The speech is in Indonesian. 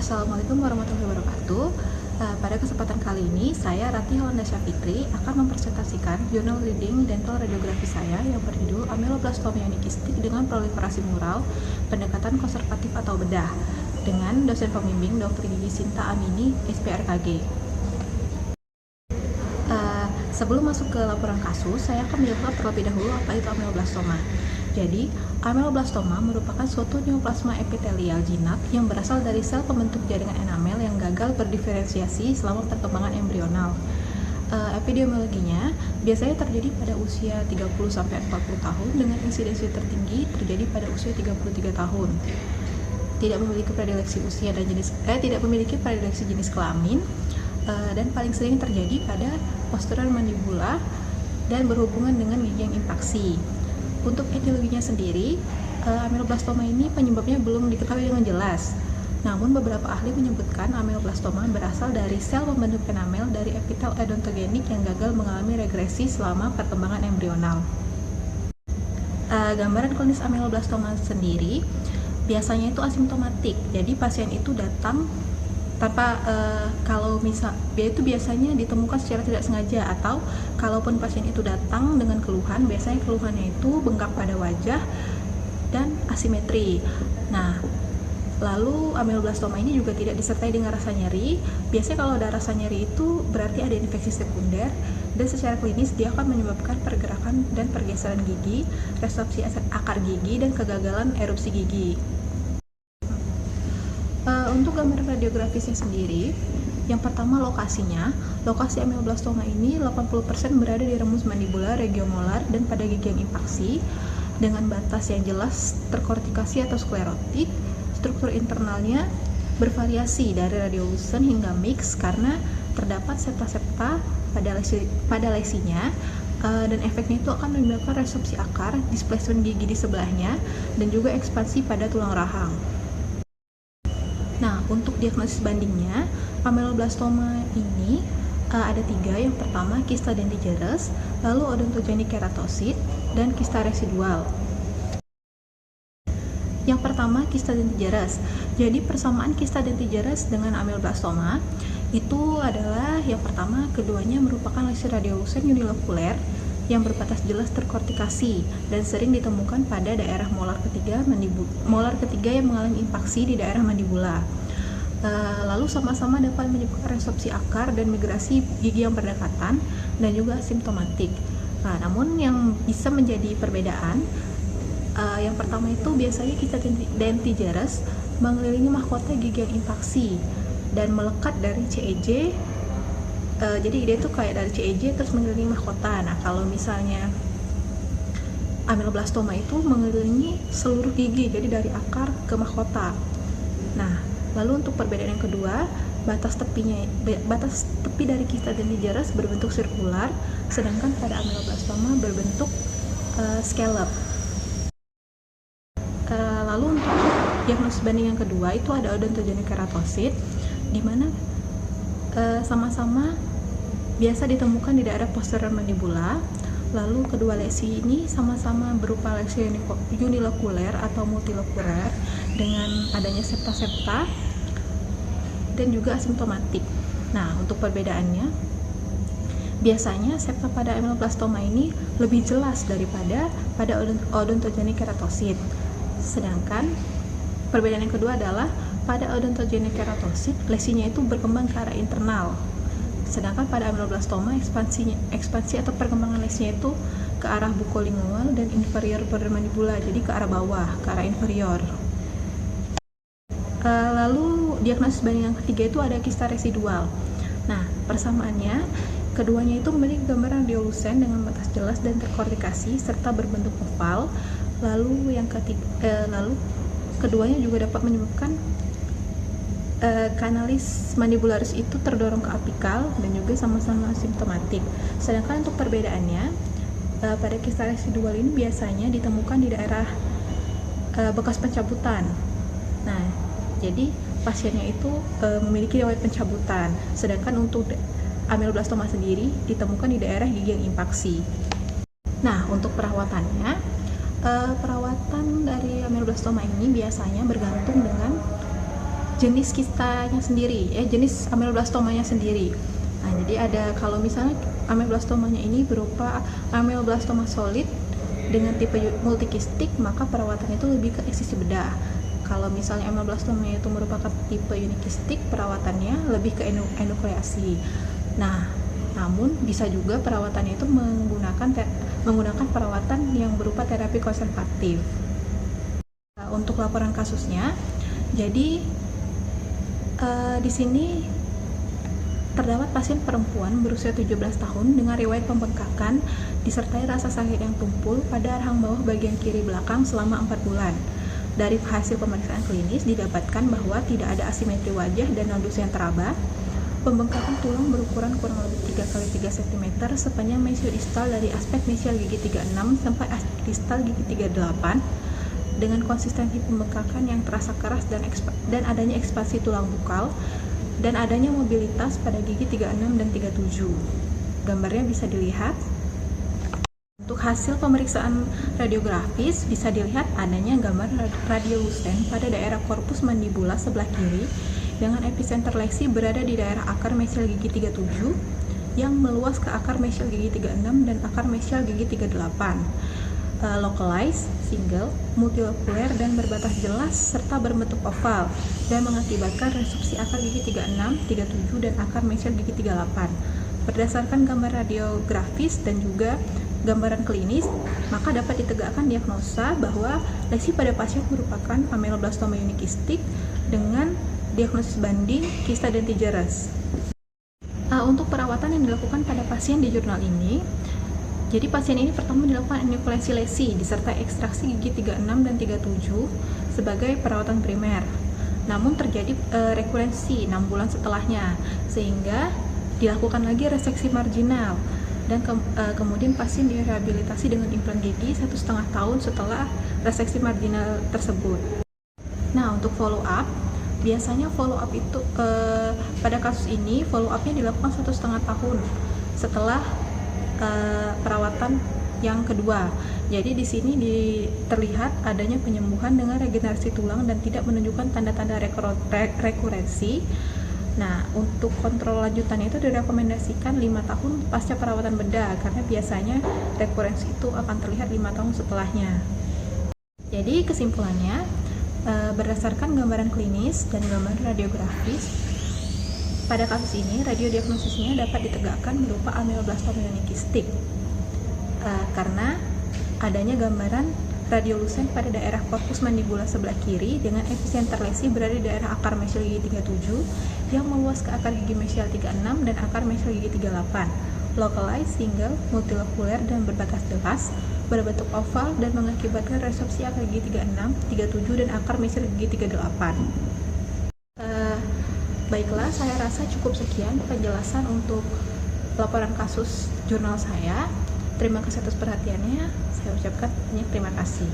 Assalamualaikum warahmatullahi wabarakatuh. Pada kesempatan kali ini, saya Rati Hawandasya Fitri akan mempresentasikan jurnal reading dental radiografi saya yang berjudul Ameloblastoma unikistik dengan proliferasi mural, pendekatan konservatif atau bedah, dengan dosen pembimbing Dr. Gigi Sinta Amini, SPRKG. Sebelum masuk ke laporan kasus, saya akan menjelaskan terlebih dahulu apa itu ameloblastoma. Jadi, ameloblastoma merupakan suatu neoplasma epitelial jinak yang berasal dari sel pembentuk jaringan enamel yang gagal berdiferensiasi selama perkembangan embrional. Epidemiologinya biasanya terjadi pada usia 30-40 tahun dengan insidensi tertinggi terjadi pada usia 33 tahun. Tidak memiliki predileksi usia dan tidak memiliki predileksi jenis kelamin, dan paling sering terjadi pada postural mandibula dan berhubungan dengan gigi yang impaksi. Untuk etiologinya sendiri, ameloblastoma ini penyebabnya belum diketahui dengan jelas. Namun beberapa ahli menyebutkan ameloblastoma berasal dari sel pembentuk enamel dari epitel odontogenik yang gagal mengalami regresi selama perkembangan embrional. Gambaran klinis ameloblastoma sendiri biasanya itu asimptomatik. Jadi pasien itu datang tanpa itu biasanya ditemukan secara tidak sengaja, atau kalaupun pasien itu datang dengan keluhan, biasanya keluhannya itu bengkak pada wajah dan asimetri. Nah, lalu ameloblastoma ini juga tidak disertai dengan rasa nyeri. Biasanya kalau ada rasa nyeri itu berarti ada infeksi sekunder, dan secara klinis dia akan menyebabkan pergerakan dan pergeseran gigi, resorpsi akar gigi, dan kegagalan erupsi gigi. Untuk gambaran radiografisnya sendiri, yang pertama lokasinya, lokasi ameloblastoma ini 80% berada di remus mandibula, regiomolar, dan pada gigi yang impaksi, dengan batas yang jelas terkortikasi atau sklerotik. Struktur internalnya bervariasi dari radiolucent hingga mix karena terdapat septa-septa pada lesinya, dan efeknya itu akan menyebabkan resorpsi akar, displacement gigi di sebelahnya, dan juga ekspansi pada tulang rahang. Nah, untuk diagnosis bandingnya, ameloblastoma ini ada 3. Yang pertama, kista dentigerous, lalu odontogenic keratosis, dan kista residual. Yang pertama, kista dentigerous. Jadi persamaan kista dentigerous dengan ameloblastoma itu adalah yang pertama, keduanya merupakan lesi radiolucent unilokuler yang berbatas jelas terkortikasi dan sering ditemukan pada daerah molar ketiga yang mengalami impaksi di daerah mandibula. Lalu sama-sama dapat menyebabkan resorpsi akar dan migrasi gigi yang berdekatan dan juga asimptomatik. Namun yang bisa menjadi perbedaan, yang pertama itu biasanya kista dentigerous mengelilingi mahkota gigi yang impaksi dan melekat dari CEJ. Jadi dia itu kayak dari CEJ terus mengelilingi mahkota. Nah, kalau misalnya ameloblastoma itu mengelilingi seluruh gigi, jadi dari akar ke mahkota. Nah, lalu untuk perbedaan yang kedua, batas tepi dari kista dentigerous berbentuk sirkular, sedangkan pada ameloblastoma berbentuk scallop. Lalu untuk diagnosis banding yang kedua itu ada odontogenic keratosis, di mana sama-sama biasa ditemukan di daerah posterior mandibula. Lalu kedua lesi ini sama-sama berupa lesi unilokuler atau multilokuler dengan adanya septa-septa dan juga asimptomatik. Nah, untuk perbedaannya, biasanya septa pada ameloblastoma ini lebih jelas daripada pada odontogenic keratosis. Sedangkan perbedaan yang kedua adalah pada odontogenic keratosis, lesinya itu berkembang ke arah internal. Sedangkan pada ameloblastoma, ekspansi atau perkembangan lesinya itu ke arah bucolingual dan inferior border mandibula, jadi ke arah bawah, ke arah inferior. Lalu diagnosis banding yang ketiga itu ada kista residual. Nah, persamaannya, keduanya itu memiliki gambaran radiolucent dengan batas jelas dan terkortikasi serta berbentuk oval. Lalu keduanya juga dapat menyebabkan kanalis mandibularis itu terdorong ke apikal dan juga sama-sama asimptomatik. Sedangkan untuk perbedaannya, pada kista residual ini biasanya ditemukan di daerah bekas pencabutan. Nah, jadi pasiennya itu memiliki riwayat pencabutan. Sedangkan untuk ameloblastoma sendiri ditemukan di daerah gigi yang impaksi. Nah, untuk perawatannya, perawatan dari ameloblastoma ini biasanya bergantung dengan jenis kistanya sendiri, jenis ameloblastoma-nya sendiri. Nah, jadi ada kalau misalnya ameloblastoma-nya ini berupa ameloblastoma solid dengan tipe multikistik, maka perawatan itu lebih ke eksisi bedah. Kalau misalnya ameloblastoma itu merupakan tipe unikistik, perawatannya lebih ke enukleasi. Nah, namun bisa juga perawatannya itu menggunakan perawatan yang berupa terapi konservatif. Nah, untuk laporan kasusnya, jadi di sini terdapat pasien perempuan berusia 17 tahun dengan riwayat pembengkakan disertai rasa sakit yang tumpul pada rahang bawah bagian kiri belakang selama 4 bulan. Dari hasil pemeriksaan klinis didapatkan bahwa tidak ada asimetri wajah dan nodus yang teraba. Pembengkakan tulang berukuran kurang lebih 3 x 3 cm sepanjang mesiodistal dari aspek mesial gigi 36 sampai aspek distal gigi 38 dengan konsistensi pembengkakan yang terasa keras dan adanya ekspansi tulang bukal dan adanya mobilitas pada gigi 36 dan 37. Gambarnya bisa dilihat. Untuk hasil pemeriksaan radiografis bisa dilihat adanya gambar radiolucen pada daerah korpus mandibula sebelah kiri dengan epicenter lesi berada di daerah akar mesial gigi 37 yang meluas ke akar mesial gigi 36 dan akar mesial gigi 38. Localized, single, multilokuler dan berbatas jelas serta berbentuk oval dan mengakibatkan resorpsi akar gigi 36, 37 dan akar mesial gigi 38. Berdasarkan gambar radiografis dan juga gambaran klinis, maka dapat ditegakkan diagnosa bahwa lesi pada pasien merupakan ameloblastoma unikistik dengan diagnosis banding kista dentigerous. Untuk perawatan yang dilakukan pada pasien di jurnal ini, jadi pasien ini pertama dilakukan enuklasi lesi disertai ekstraksi gigi 36 dan 37 sebagai perawatan primer. Namun terjadi rekurensi 6 bulan setelahnya, sehingga dilakukan lagi reseksi marginal dan kemudian pasien direhabilitasi dengan implan gigi 1,5 tahun setelah reseksi marginal tersebut. Nah, untuk follow up, biasanya follow up itu pada kasus ini follow up-nya dilakukan 1,5 tahun setelah perawatan yang kedua. Jadi di sini terlihat adanya penyembuhan dengan regenerasi tulang dan tidak menunjukkan tanda-tanda rekurensi. Nah, untuk kontrol lanjutannya itu direkomendasikan 5 tahun pasca perawatan bedah karena biasanya rekurensi itu akan terlihat 5 tahun setelahnya. Jadi kesimpulannya, berdasarkan gambaran klinis dan gambaran radiografis, pada kasus ini, radiodiagnosisnya dapat ditegakkan berupa ameloblastoma unikistik karena adanya gambaran radiolucen pada daerah korpus mandibula sebelah kiri dengan epicenter lesi berada di daerah akar mesial gigi 37 yang meluas ke akar gigi mesial 36 dan akar mesial gigi 38. Localized, single, multilokuler dan berbatas jelas, berbentuk oval dan mengakibatkan resorpsi akar gigi 36, 37 dan akar mesial gigi 38. Baiklah, saya rasa cukup sekian penjelasan untuk laporan kasus jurnal saya. Terima kasih atas perhatiannya. Saya ucapkan banyak terima kasih.